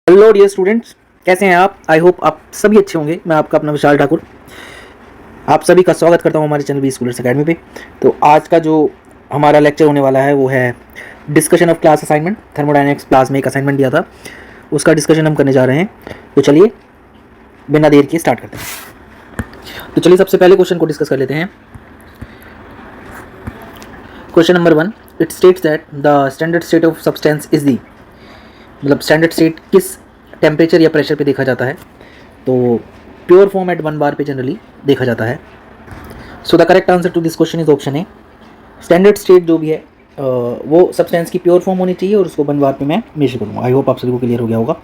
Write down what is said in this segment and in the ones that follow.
Hello dear students, कैसे हैं आप? आई होप आप सभी अच्छे होंगे। मैं आपका अपना विशाल ठाकुर आप सभी का स्वागत करता हूं हमारे चैनल बी स्कूलर्स अकेडमी पे। तो आज का जो हमारा लेक्चर होने वाला है वो है discussion of class assignment. Thermodynamics class में एक असाइनमेंट दिया था, उसका डिस्कशन हम करने जा रहे हैं। तो चलिए बिना देर के स्टार्ट करते हैं। तो चलिए सबसे पहले क्वेश्चन को डिस्कस कर लेते हैं। Question number 1, it states that the standard state of substance is the, मतलब स्टैंडर्ड स्टेट किस टेम्परेचर या प्रेशर पे देखा जाता है? तो प्योर फॉर्म एट 1 बार पे जनरली देखा जाता है। So the correct answer to this question is option A. Standard state जो भी है वो सब्सटेंस की प्योर फॉर्म होनी चाहिए और उसको 1 बार पे मैं मेजर करूँगा। आई होप आप सभी को क्लियर हो गया होगा।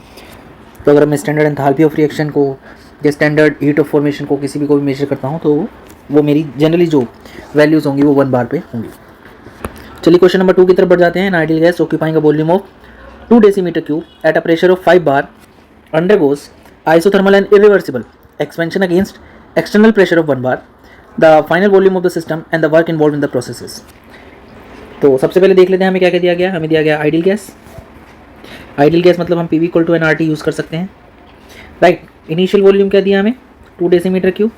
तो अगर मैं स्टैंडर्ड एंथैल्पी ऑफ रिएक्शन को या स्टैंडर्ड हीट ऑफ फॉर्मेशन को किसी भी को भी मेजर करता हूँ तो वो मेरी जनरली जो वैल्यूज़ होंगी वो 1 बार पे होंगी। चलिए क्वेश्चन नंबर 2 की तरफ बढ़ जाते हैं। N ideal gas occupying a volume of 2 decimeter cube at a pressure of 5 bar undergoes isothermal and irreversible expansion against external pressure of 1 bar. The final volume of the system and the work involved in the processes. तो सबसे पहले देख लेते हैं हमें क्या क्या दिया गया। हमें दिया गया आइडियल गैस। आइडियल गैस मतलब हम P V equal to N R T use कर सकते हैं, राइट। इनिशियल वॉल्यूम क्या दिया हमें? 2 decimeter cube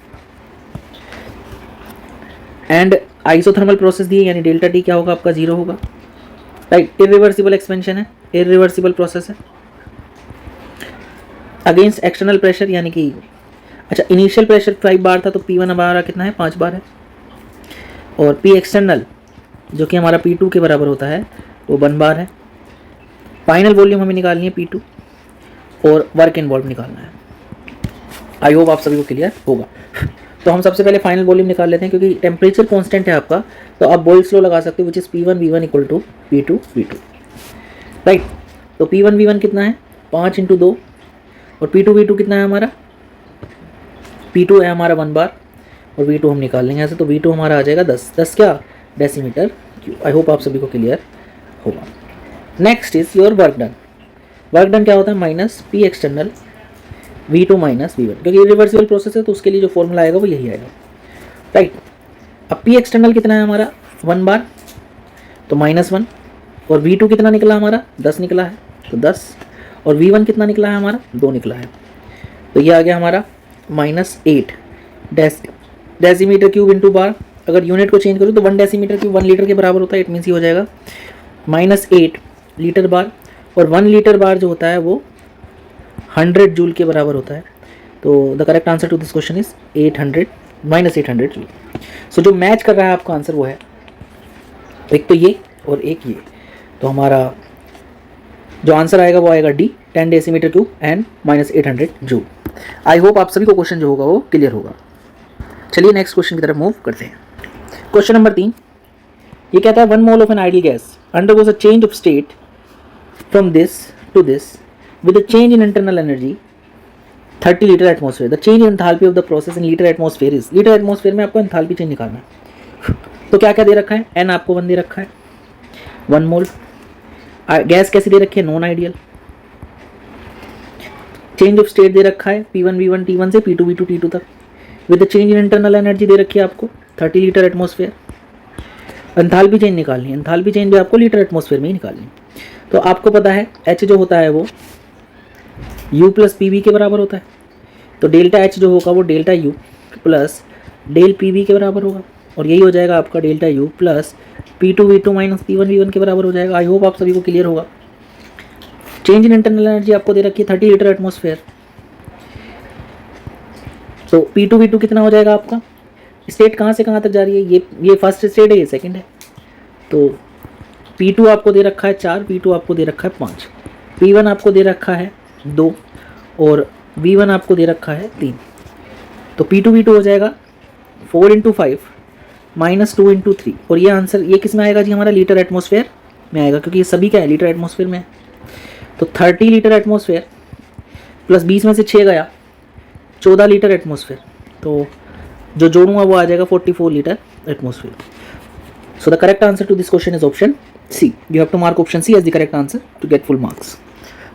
and isothermal process दी, यानी डेल्टा टी क्या होगा आपका 0 होगा, राइट। इरिवर्सिबल एक्सपेंशन है, इरिवर्सिबल प्रोसेस है। अगेंस्ट एक्सटर्नल प्रेशर यानी कि अच्छा इनिशियल प्रेशर 5 बार था तो P1 हमारा कितना है? 5 बार है। और P एक्सटर्नल जो कि हमारा P2 के बराबर होता है वो 1 बार है। फाइनल वॉल्यूम हमें निकालनी है P2 और वर्क इन्वॉल्व निकालना है। आई होप आप सभी को क्लियर होगा। तो हम सबसे पहले फाइनल वॉल्यूम निकाल लेते हैं क्योंकि टेम्परेचर कांस्टेंट है आपका, तो आप बॉइल्स लॉ लगा सकते हो which is P1 V1 equal to P2 V2, right. तो P1 V1 कितना है? 5 × 2 और P2 V2 कितना है हमारा? P2 है हमारा 1 बार और V2 हम निकाल लेंगे ऐसे, तो V2 हमारा आ जाएगा 10 क्या? Decimetre cube. आई होप आप सभी को क्लियर होगा। Next is your work done. Work done क्या होता है? Minus P external V2 minus V1, क्योंकि रिवर्सिबल प्रोसेस है तो उसके लिए जो फॉर्मूला आएगा वो यही आएगा, राइट। अब P एक्सटर्नल कितना है हमारा? 1 बार, तो -1। और V2 कितना निकला हमारा? 10 निकला है, तो 10। और V1 कितना निकला है हमारा? 2 निकला है, तो ये आ गया हमारा -8 डेसीमीटर क्यूब इंटू बार। अगर यूनिट को चेंज करूँ तो 1 डेसीमीटर क्यूब 1 लीटर के बराबर होता है। इट मीन्स ये हो जाएगा -8 लीटर बार, और 1 लीटर बार जो होता है वो 100 जूल के बराबर होता है। तो the correct answer to this question is 800 -800 joule. So जो मैच कर रहा है आपका आंसर वो है एक तो ये और एक ये, तो हमारा जो आंसर आएगा वो आएगा D 10 decimetre cube and -800 joule. I hope आप सभी को क्वेश्चन जो होगा वो क्लियर होगा। चलिए नेक्स्ट क्वेश्चन की तरफ मूव करते हैं। क्वेश्चन नंबर 3 ये कहता है 1 mole of an ideal gas undergoes a change of state from this to this with a change in internal energy 30 litre atmosphere. The change in enthalpy of the process in litre atmosphere is, litre atmosphere में आपको enthalpy change निकालना है। तो क्या क्या दे रखा है? N आपको 1 दे रखा है, 1 मोल। गैस कैसी दे रखी है? Non ideal. Change of state दे रखा है P1 V1 T1 से P2 V2 T2 तक, with the change in internal energy दे रखी है आपको 30 लीटर एटमॉस्फेयर। एंथैल्पी चेंज निकालनी है, एंथैल्पी चेंज भी आपको लीटर एटमॉस्फेयर में ही निकालनी है। तो आपको पता है H जो होता है वो U प्लस पी वी के बराबर होता है, तो डेल्टा H जो होगा वो delta U plus del P V के बराबर होगा, और यही हो जाएगा आपका delta U plus P2 V2 minus P1 V1 के बराबर हो जाएगा। आई होप आप सभी को क्लियर होगा। चेंज इन इंटरनल एनर्जी आपको दे रखी है 30 लीटर एटमॉस्फेयर, तो P2 V2 कितना हो जाएगा आपका? स्टेट कहाँ से कहाँ तक जा रही है? ये फर्स्ट स्टेट है, ये सेकंड है। तो P2 आपको दे रखा है 4, P2 आपको दे रखा है 5, P1 आपको दे रखा है 2 और V1 आपको दे रखा है 3। तो P2 V2 हो जाएगा 4 × 5 -2 × 3, और ये आंसर ये किस में आएगा जी? हमारा लीटर एटमॉस्फेयर में आएगा, क्योंकि ये सभी क्या है? लीटर एटमॉस्फेयर में है। तो 30 लीटर एटमॉस्फेयर प्लस 20 में से 6 गया, 14 लीटर एटमॉस्फेयर, तो जो जोड़ूंगा वो आ जाएगा 44 litre atmosphere. So the correct answer to this question is option C. You have to mark option C as the correct answer to get full marks.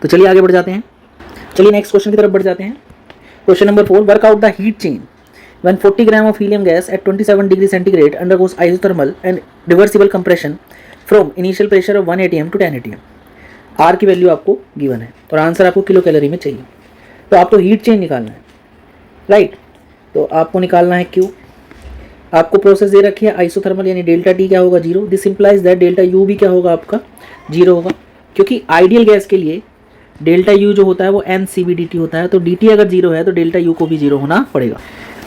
तो चलिए आगे बढ़ जाते हैं। चलिए नेक्स्ट क्वेश्चन की तरफ बढ़ जाते हैं। Question number 4, work out the heat chain when 40 gram of helium gas at 27 degree centigrade undergoes isothermal and reversible compression from initial pressure of 1 atm to 10 atm. Are की वैल्यू आपको given है और answer आपको kilo calorie में चाहिए। तो आपको heat change निकालना है, राइट। तो आपको निकालना है क्यू। आपको प्रोसेस दे रखी है आइसोथर्मल, यानी डेल्टा टी क्या होगा 0। This implies that delta U भी क्या होगा आपका 0 होगा, क्योंकि आइडियल गैस के लिए डेल्टा यू जो होता है वो N C B D T होता है। तो डी टी अगर 0 है तो डेल्टा यू को भी 0 होना पड़ेगा।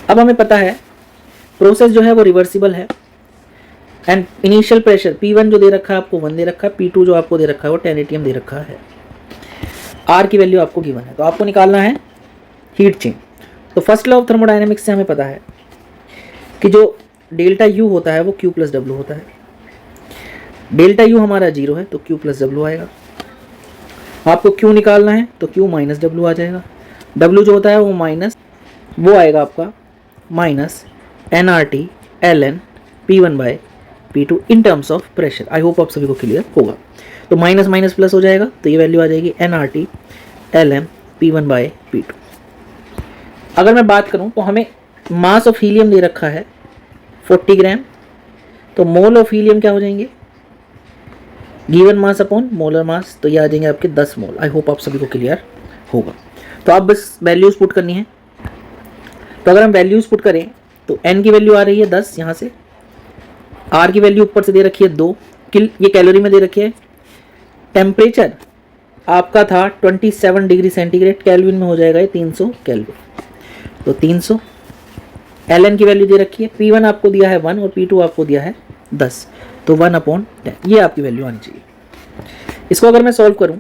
अब हमें पता है प्रोसेस जो है वो रिवर्सिबल है एंड इनिशियल प्रेशर P1 जो दे रखा है आपको 1 दे रखा है, P2 जो आपको दे रखा है वो 10 atm दे रखा है। R की वैल्यू आपको गिवन है, तो आपको निकालना है हीट चेंज। तो फर्स्ट लॉ ऑफ थर्मोडायनेमिक्स से हमें पता है कि जो डेल्टा यू होता है वो Q प्लस डब्ल्यू होता है। डेल्टा यू हमारा 0 है तो Q प्लस डब्ल्यू आएगा। आपको Q निकालना है तो Q माइनस डब्ल्यू आ जाएगा। W जो होता है वो माइनस, वो आएगा आपका minus NRT ln P1 by P2 in terms of pressure. I hope आप सभी को क्लियर होगा। तो माइनस माइनस प्लस हो जाएगा, तो ये वैल्यू आ जाएगी NRT ln P1 by P2। अगर मैं बात करूं तो हमें मास ऑफ हीलियम दे रखा है 40 ग्राम, तो मोल ऑफ हीलियम क्या हो जाएंगे given mass upon molar mass, तो ये आ जाएंगे आपके 10 मोल। आई होप आप सभी को क्लियर होगा। तो आप बस वैल्यूज पुट करनी है। तो अगर हम वैल्यूज पुट करें तो n की वैल्यू आ रही है 10 यहाँ से, R की वैल्यू ऊपर से दे रखी है 2, ये कैलोरी में दे रखी है। टेम्परेचर आपका था 27 डिग्री सेंटीग्रेड, कैलविन में हो जाएगा ये 300 कैलविन, तो 300। ln की वैल्यू दे रखी है, P1 आपको दिया है 1 और P2 आपको दिया है 10, तो 1/10 ये आपकी वैल्यू आनी चाहिए। इसको अगर मैं सॉल्व करूं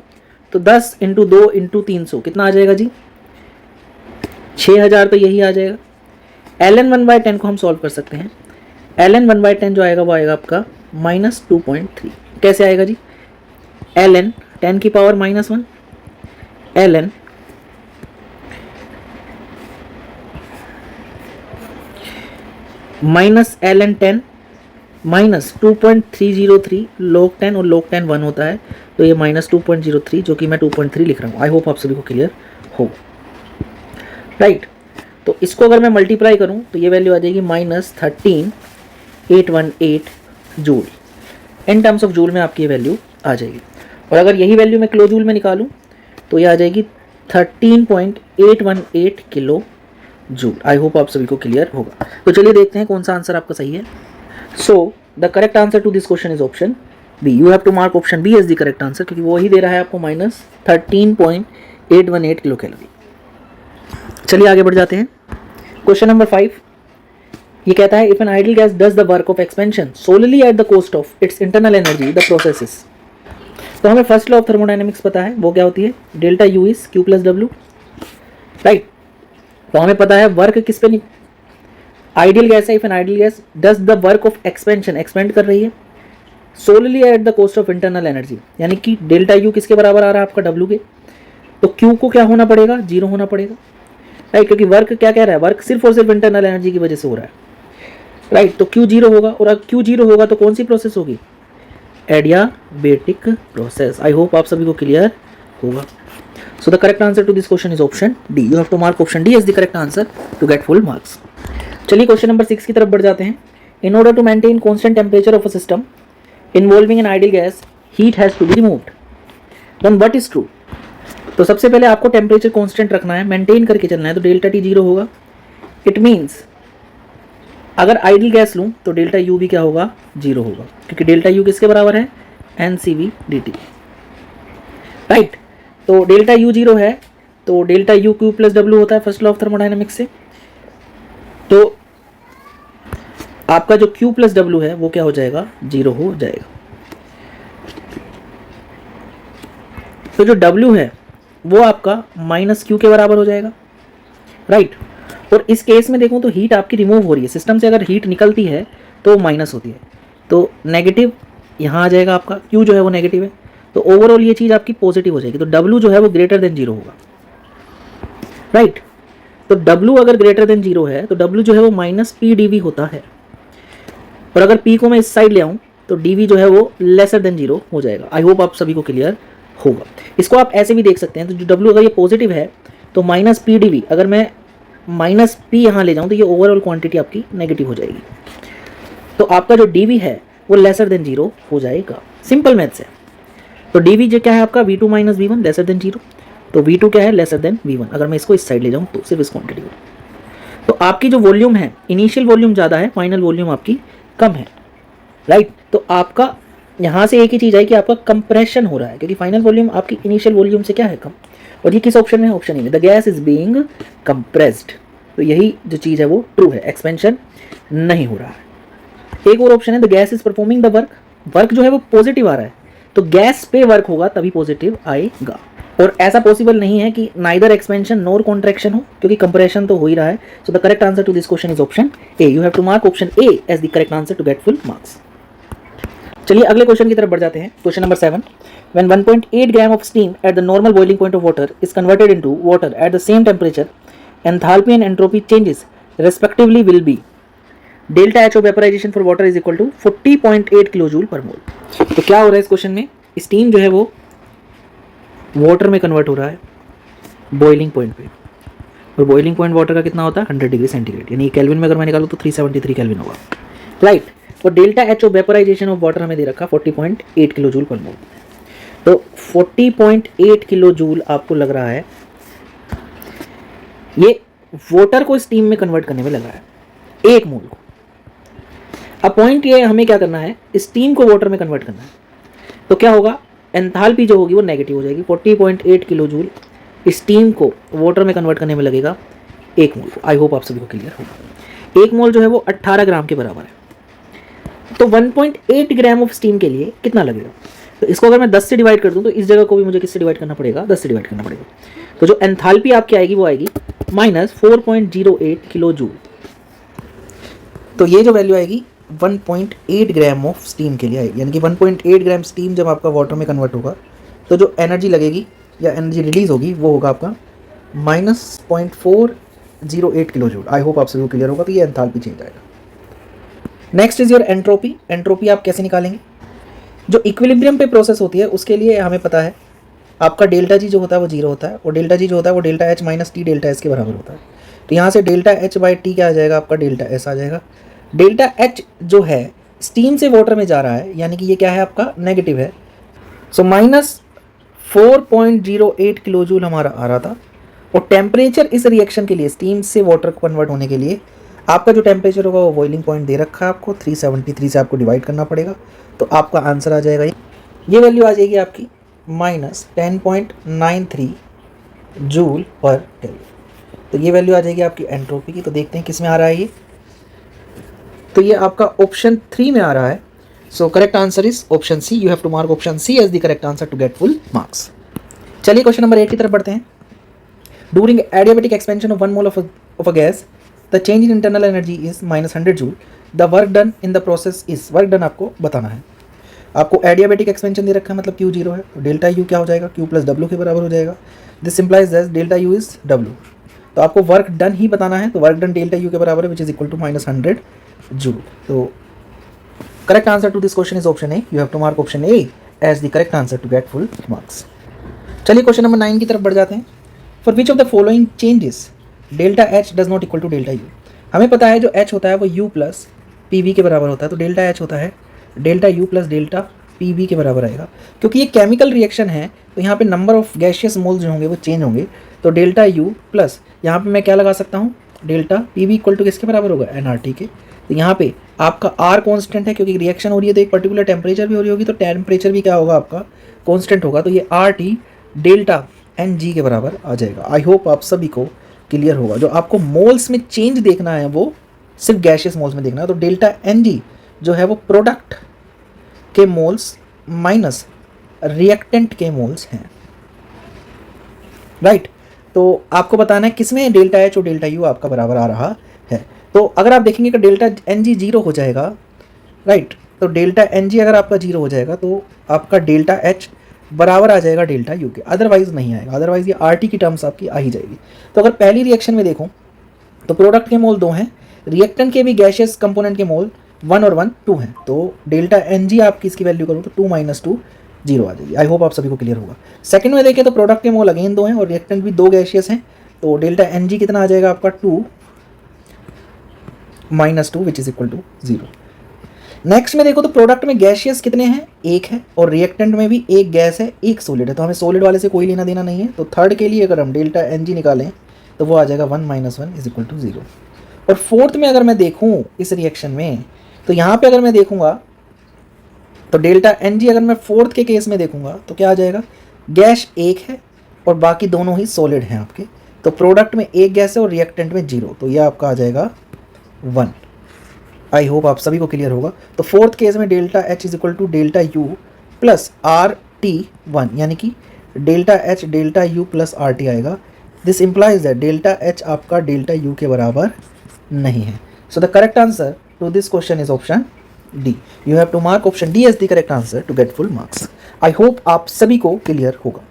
तो 10 × 2 × 300 कितना आ जाएगा जी 6000, तो यही आ जाएगा। ln 1/10 को हम सॉल्व कर सकते हैं। ln 1/10 जो आएगा वो आएगा आपका -2.3। कैसे आएगा जी ln 10 की पावर -1 ln ln 10 -2.303 log 10 और log 10 1 होता है, तो ये -2.03 जो कि मैं 2.3 लिख रहा हूँ। आई होप आप सभी को क्लियर हो, राइट। तो इसको अगर मैं मल्टीप्लाई करूँ तो ये वैल्यू आ जाएगी -13818 joule. In terms of joule में आपकी ये वैल्यू आ जाएगी। और अगर यही वैल्यू मैं किलो जूल में निकालूं तो ये आ जाएगी 13.818 किलो जूल। आई होप आप सभी को क्लियर होगा। तो चलिए देखते हैं कौन सा आंसर आपका सही है। So the correct answer to this question is option B. You have to mark option B as the correct answer, क्योंकि वो ही दे रहा है आपको -13.818 किलो कैलोरी। चलिए आगे बढ़ जाते हैं। क्वेश्चन नंबर 5 ये कहता है if N ideal gas does the work of expansion solely at the cost of its internal energy the process is. तो हमें फर्स्ट लॉ ऑफ थर्मोडायनेमिक्स पता है, वो क्या होती है delta U is Q plus W, right. तो हमें पता है वर्क किस पे नहीं, आइडियल गैस है। If N ideal gas does the work of expansion, expand कर रही है solely at the cost of internal energy, यानी कि डेल्टा यू किसके बराबर आ रहा है आपका W के, तो Q को क्या होना पड़ेगा 0 होना पड़ेगा, राइट। क्योंकि वर्क क्या कह रहा है, वर्क सिर्फ और सिर्फ इंटरनल एनर्जी की वजह से हो रहा है, राइट। तो Q 0 होगा, और अगर Q 0 होगा तो कौन सी प्रोसेस होगी एडियाबेटिक प्रोसेस। आई होप आप सभी को क्लियर होगा। So the correct answer to this question is option D. You have to mark option D as the correct answer to get full marks. चलिए क्वेश्चन नंबर 6 की तरफ बढ़ जाते हैं। In order to maintain constant temperature of a system involving an ideal gas heat has to be removed, then what is true. तो सबसे पहले आपको टेम्परेचर कांस्टेंट रखना है, मेंटेन करके चलना है, तो डेल्टा टी 0 होगा। इट मीन्स अगर आइडियल गैस लूँ तो डेल्टा यू भी क्या होगा 0 होगा, क्योंकि डेल्टा यू किसके बराबर है NCV/dt, राइट। तो डेल्टा यू 0 है तो delta U Q plus W होता है फर्स्ट लॉ ऑफ थर्मोडायनेमिक्स से। तो आपका जो Q प्लस डब्ल्यू है वो क्या हो जाएगा 0 हो जाएगा। तो जो W है वो आपका -Q के बराबर हो जाएगा, राइट। और इस केस में देखो तो हीट आपकी रिमूव हो रही है सिस्टम से, अगर हीट निकलती है तो माइनस होती है, तो नेगेटिव यहाँ आ जाएगा आपका, Q जो है वो नेगेटिव है, तो ओवरऑल ये चीज़ आपकी पॉजिटिव हो जाएगी। तो W जो है वो ग्रेटर देन 0 होगा, राइट। तो W अगर ग्रेटर देन 0 है तो W जो है वो -PdV होता है, और अगर P को मैं इस साइड ले आऊँ तो dV जो है वो लेसर देन 0 हो जाएगा। आई होप आप सभी को क्लियर होगा। इसको आप ऐसे भी देख सकते हैं, तो जो W अगर ये पॉजिटिव है तो -PdV, अगर मैं -P यहाँ ले जाऊँ तो ये ओवरऑल क्वांटिटी आपकी नेगेटिव हो जाएगी, तो आपका जो dV है वो लेसर देन 0 हो जाएगा। सिंपल मैथ्स है, तो डी वी जे क्या है आपका V2 minus V1 lesser than 0, तो V2 क्या है लेसर देन V1। अगर मैं इसको इस साइड ले जाऊँ तो सिर्फ इस क्वांटिटी को, तो आपकी जो वॉल्यूम है इनिशियल वॉल्यूम ज़्यादा है, फाइनल वॉल्यूम आपकी कम है, राइट। तो आपका यहाँ से एक ही चीज़ है कि आपका कंप्रेशन हो रहा है, क्योंकि फाइनल वॉल्यूम आपकी इनिशियल वॉल्यूम से क्या है कम। और ये किस ऑप्शन में है, ऑप्शन ए में, the gas is being compressed. तो यही जो चीज़ है वो ट्रू है, एक्सपेंशन नहीं हो रहा है। एक और ऑप्शन है the gas is performing the work, work जो है वो पॉजिटिव आ रहा है, तो गैस पे वर्क होगा तभी पॉजिटिव आएगा। और ऐसा पॉसिबल नहीं है कि नाइदर एक्सपेंशन नॉर कॉन्ट्रैक्शन हो, क्योंकि कंप्रेशन तो हो ही रहा है। So the correct answer to this question is option A. You have to mark option A as the correct answer to get full marks. चलिए अगले क्वेश्चन की तरफ बढ़ जाते हैं। Question number 7, when 1.8 gram of steam at the normal boiling point of water is converted into water at the same temperature, enthalpy and entropy changes respectively will be delta H of vaporisation for water is equal to 40.8 kilo joule per mole. तो क्या हो रहा है इस question में, steam जो है वो वाटर में कन्वर्ट हो रहा है बॉइलिंग पॉइंट पे, और बॉइलिंग पॉइंट वाटर का कितना होता है 100 डिग्री सेंटीग्रेड, यानी केल्विन में अगर मैं निकालूँ तो 373 केल्विन होगा, राइट। और delta H of vaporisation of water हमें दे रखा 40.8 किलो जूल पर मोल। तो 40.8 किलो जूल आपको लग रहा है ये वाटर को स्टीम में कन्वर्ट करने में लग रहा है, एक मोल को। अब पॉइंट ये हमें क्या करना है, स्टीम को वाटर में कन्वर्ट करना है। तो क्या होगा, एंथैल्पी जो होगी वो नेगेटिव हो जाएगी। 40.8 किलो जूल स्टीम को वाटर में कन्वर्ट करने में लगेगा एक मोल को। आई होप आप सभी को क्लियर होगा। एक मोल जो है वो 18 ग्राम के बराबर है। तो 1.8 ग्राम ऑफ स्टीम के लिए कितना लगेगा, तो इसको अगर मैं 10 से डिवाइड कर दूं तो इस जगह को भी मुझे किससे डिवाइड करना पड़ेगा, 10 से डिवाइड करना पड़ेगा। तो जो एंथैल्पी आपकी आएगी वो आएगी माइनस 4.08 किलो जूल। तो ये जो वैल्यू आएगी 1.8 ग्राम ऑफ स्टीम के लिए आएगी, यानी कि 1.8 ग्राम स्टीम जब आपका वाटर में कन्वर्ट होगा तो जो एनर्जी लगेगी या एनर्जी रिलीज होगी वो होगा आपका माइनस 0.408 किलो जूल। आई होप आप सभी को क्लियर होगा कि ये एंथैल्पी चेंज आएगा। Next is your entropy. Entropy आप कैसे निकालेंगे, जो इक्विलिब्रियम पे प्रोसेस होती है उसके लिए हमें पता है आपका डेल्टा जी जो होता है वो 0 होता है, और डेल्टा जी जो होता है वो delta H minus T delta S के बराबर होता है। तो यहाँ से डेल्टा एच बाई टी क्या आ जाएगा, आपका डेल्टा एस आ जाएगा। डेल्टा एच जो है स्टीम से वाटर में जा रहा है, यानी कि ये क्या है आपका नेगेटिव है। सो माइनस 4.08 किलो जूल हमारा आ रहा था। और टेम्परेचर इस रिएक्शन के लिए स्टीम से वाटर कन्वर्ट होने के लिए आपका जो टेम्परेचर होगा वो बॉइलिंग पॉइंट दे रखा है आपको, 373 से आपको डिवाइड करना पड़ेगा। तो आपका आंसर आ जाएगा ये वैल्यू आ जाएगी आपकी माइनस 10.93 जूल पर केल्विन। तो ये वैल्यू आ जाएगी आपकी एंट्रोपी की। तो देखते हैं किस में आ रहा है ये, तो ये आपका ऑप्शन 3 में आ रहा है। So correct answer is option C. You have to mark option C as the correct answer to get full marks. चलिए क्वेश्चन नंबर 8 की तरफ बढ़ते हैं। During adiabatic expansion of 1 mole of a gas the change in internal energy is minus 100 joule. The work done in the process is, work done आपको बताना है। आपको adiabatic expansion दे रखा है, मतलब Q 0 है, तो डेल्टा U क्या हो जाएगा, Q प्लस W के बराबर हो जाएगा। This simplifies that delta U is W। तो आपको वर्क डन ही बताना है, तो वर्क डन डेल्टा U के बराबर है which is equal to minus 100 joule. तो correct answer to this question is option A. You have to mark option A as the correct answer to get full marks. चलिए question number 9 की तरफ बढ़ जाते हैं। For which of the following changes delta H does not equal to delta U. हमें पता है जो एच होता है वो यू प्लस पी वी के बराबर होता है, तो डेल्टा एच होता है delta U plus delta P V के बराबर आएगा। क्योंकि ये केमिकल रिएक्शन है तो यहाँ पे नंबर ऑफ गैशियस मोल्स जो होंगे वो चेंज होंगे। तो डेल्टा यू प्लस यहाँ पे मैं क्या लगा सकता हूँ, delta P V equal to किसके बराबर होगा, एन आर टी के। तो यहाँ पे आपका आर कॉन्स्टेंट है, क्योंकि रिएक्शन हो रही है तो एक पर्टिकुलर टेम्परेचर भी हो रही होगी, तो टेम्परेचर भी क्या होगा आपका कॉन्स्टेंट होगा। तो ये R T delta N G के बराबर आ जाएगा। आई होप आप सभी को क्लियर होगा। जो आपको मोल्स में चेंज देखना है वो सिर्फ गैशियस मोल्स में देखना है। तो डेल्टा एन जी जो है वो प्रोडक्ट के मोल्स माइनस रिएक्टेंट के मोल्स हैं, राइट। तो आपको बताना है किसमें डेल्टा एच और डेल्टा यू आपका बराबर आ रहा है। तो अगर आप देखेंगे कि डेल्टा एन जी 0 हो जाएगा, राइट, तो डेल्टा एन जी अगर आपका 0 हो जाएगा तो आपका डेल्टा एच बराबर आ जाएगा डेल्टा यू के, अदरवाइज नहीं आएगा। अदरवाइज ये आर टी की टर्म्स आपकी आ ही जाएगी। तो अगर पहली रिएक्शन में देखो तो प्रोडक्ट के मोल 2 हैं, रिएक्टेंट के भी गैशियस कंपोनेंट के मोल 1 और 1 2 हैं। तो डेल्टा एन जी आपकी इसकी वैल्यू करो तो 2 माइनस 2 0 आ जाएगी। आई होप आप सभी को क्लियर होगा। सेकंड में देखें तो प्रोडक्ट के मोल अगेन 2 हैं और रिएक्टेंट भी 2 गैशियस हैं। तो डेल्टा एन जी कितना आ जाएगा आपका 2 minus 2 which is equal to 0। Next में देखो तो प्रोडक्ट में गैसियस कितने हैं, एक है, और रिएक्टेंट में भी एक गैस है, एक सॉलिड है, तो हमें सॉलिड वाले से कोई लेना देना नहीं है। तो थर्ड के लिए अगर हम डेल्टा एन जी निकालें तो वो आ जाएगा 1 - 1 इज इक्वल टू 0। और फोर्थ में अगर मैं देखूँ इस रिएक्शन में, तो यहाँ पे अगर मैं देखूँगा तो डेल्टा एन जी अगर मैं फोर्थ के केस में देखूँगा तो क्या आ जाएगा, गैस एक है और बाकी दोनों ही सॉलिड हैं आपके, तो प्रोडक्ट में एक गैस है और रिएक्टेंट में 0, तो यह आपका आ जाएगा 1। आई होप आप सभी को क्लियर होगा। तो फोर्थ केस में delta H is equal to delta U plus R T 1, यानी कि delta H delta U plus R T आएगा। This implies that delta H आपका डेल्टा यू के बराबर नहीं है। So the correct answer to this question is option D. You have to mark option D as the correct answer to get full marks. I hope आप सभी को clear होगा।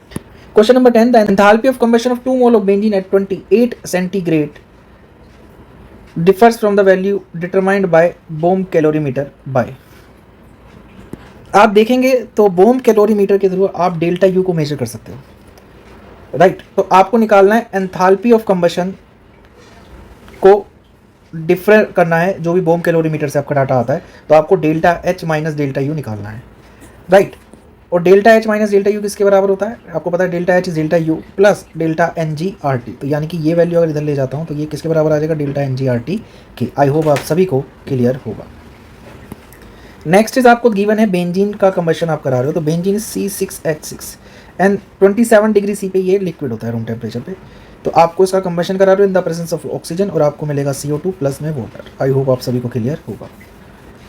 Question number 10, the enthalpy of combustion of 2 mole of benzene at 28 centigrade differs from the value determined by bomb calorimeter by. आप देखेंगे तो bomb calorimeter के through आप delta U को मेजर कर सकते हो, राइट। तो आपको निकालना है एंथैल्पी ऑफ कंबशन को डिफर करना है, जो भी बोम कैलोरीमीटर से आपका डाटा आता है, तो आपको delta H minus delta U निकालना है, राइट। और delta H minus delta U किसके बराबर होता है, आपको पता है delta H is delta U plus delta N G R T. तो यानी कि ये वैल्यू अगर इधर ले जाता हूँ तो ये किसके बराबर आ जाएगा, delta N G R T के। आई होप आप सभी को क्लियर होगा। नेक्स्ट इज आपको गिवन है बेंजीन का कंबशन आप करा रहे हो, तो benzene is C6H6 and 27 degree C पे ये लिक्विड होता है रूम टेम्परेचर पे। तो आपको इसका कंबशन करा रहे हो in the presence of oxygen और आपको मिलेगा CO2 प्लस में वाटर। आई होप आप सभी को क्लियर होगा।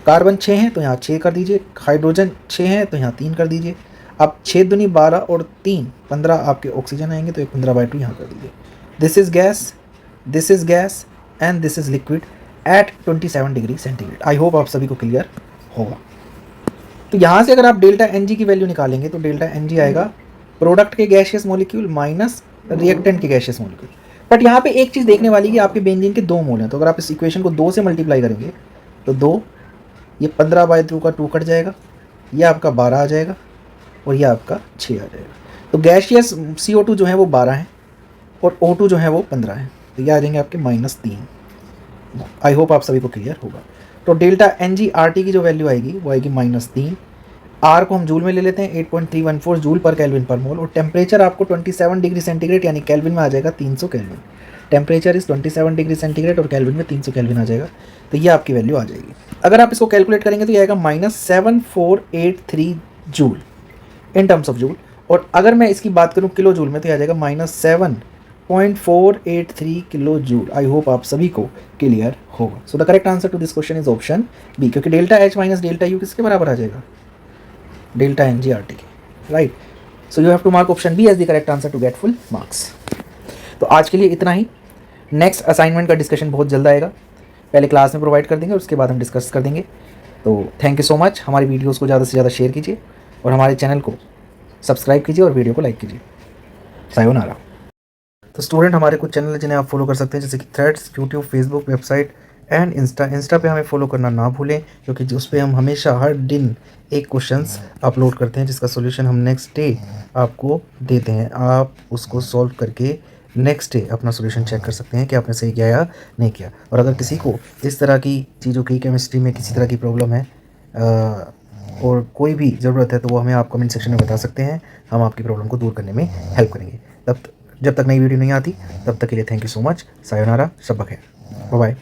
कार्बन 6 हैं तो यहाँ 6 कर दीजिए, हाइड्रोजन 6 हैं तो यहाँ 3 कर दीजिए। अब 6 दूनी 12 और 3 15 आपके ऑक्सीजन आएंगे, तो 15/2 यहाँ कर दीजिए। This is gas and this is liquid at 27 degree centigrade. I hope आप सभी को क्लियर होगा। तो यहाँ से अगर आप डेल्टा एन जी की वैल्यू निकालेंगे तो डेल्टा एन जी आएगा प्रोडक्ट के गैसियस मॉलिक्यूल माइनस रिएक्टेंट के गैसियस मॉलिक्यूल। बट यहाँ पे एक चीज़ देखने वाली है कि आपके बेंजीन के 2 मोल हैं, तो अगर आप इस इक्वेशन को 2 से मल्टीप्लाई करेंगे तो 2, ये 15/2 का 2 कट जाएगा, ये आपका 12 आ जाएगा और ये आपका 6 आ जाएगा। तो गैसियस CO2 जो है वो 12 है और O2 जो है वो 15 है, तो ये आ जाएंगे आपके -3। आई होप आप सभी को क्लियर होगा। तो delta N G R T की जो वैल्यू आएगी वो आएगी -3। आर को हम जूल में ले लेते हैं, 8.314 जूल पर केल्विन पर मोल, और टेम्परेचर आपको 27 डिग्री सेंटीग्रेड यानी केल्विन में आ जाएगा 300 kelvin. Temperature is 27 degree centigrade और केल्विन में 300 केल्विन आ जाएगा, तो ये आपकी वैल्यू आ जाएगी। अगर आप इसको कैलकुलेट करेंगे तो ये आएगा -7483 joule in terms of joule. और अगर मैं इसकी बात करूँ किलो जूल में तो ये आ जाएगा -7.483 किलो जूल। आई होप आप सभी को क्लियर होगा। So the correct answer to this question is option B, क्योंकि delta H minus delta U किसके बराबर आ जाएगा, delta N G R T के, right. So you have to mark option B as the correct answer to get full marks. तो आज के लिए इतना ही। नेक्स्ट असाइनमेंट का डिस्कशन बहुत जल्द आएगा, पहले क्लास में प्रोवाइड कर देंगे और उसके बाद हम डिस्कस कर देंगे। तो थैंक यू सो मच। हमारी वीडियोस को ज़्यादा से ज़्यादा शेयर कीजिए और हमारे चैनल को सब्सक्राइब कीजिए और वीडियो को लाइक कीजिए। सायोनारा। तो स्टूडेंट, हमारे कुछ चैनल जिन्हें आप फॉलो कर सकते हैं, जैसे कि threads, YouTube, Facebook, website and Insta पे हमें फॉलो करना ना भूलें, क्योंकि उस पर हम हमेशा हर दिन एक क्वेश्चंस अपलोड करते हैं जिसका सोल्यूशन हम नेक्स्ट डे आपको देते हैं। आप उसको सॉल्व करके नेक्स्ट डे अपना सोल्यूशन चेक कर सकते हैं कि आपने सही किया या नहीं किया। और अगर किसी को इस तरह की चीज़ों की केमिस्ट्री में किसी तरह की प्रॉब्लम है और कोई भी ज़रूरत है तो वो हमें आप कमेंट सेक्शन में बता सकते हैं, हम आपकी प्रॉब्लम को दूर करने में हेल्प करेंगे। जब तक नई वीडियो नहीं आती तब तक के लिए thank you so much. Sayonara, शब्बा खैर, बाय बाय।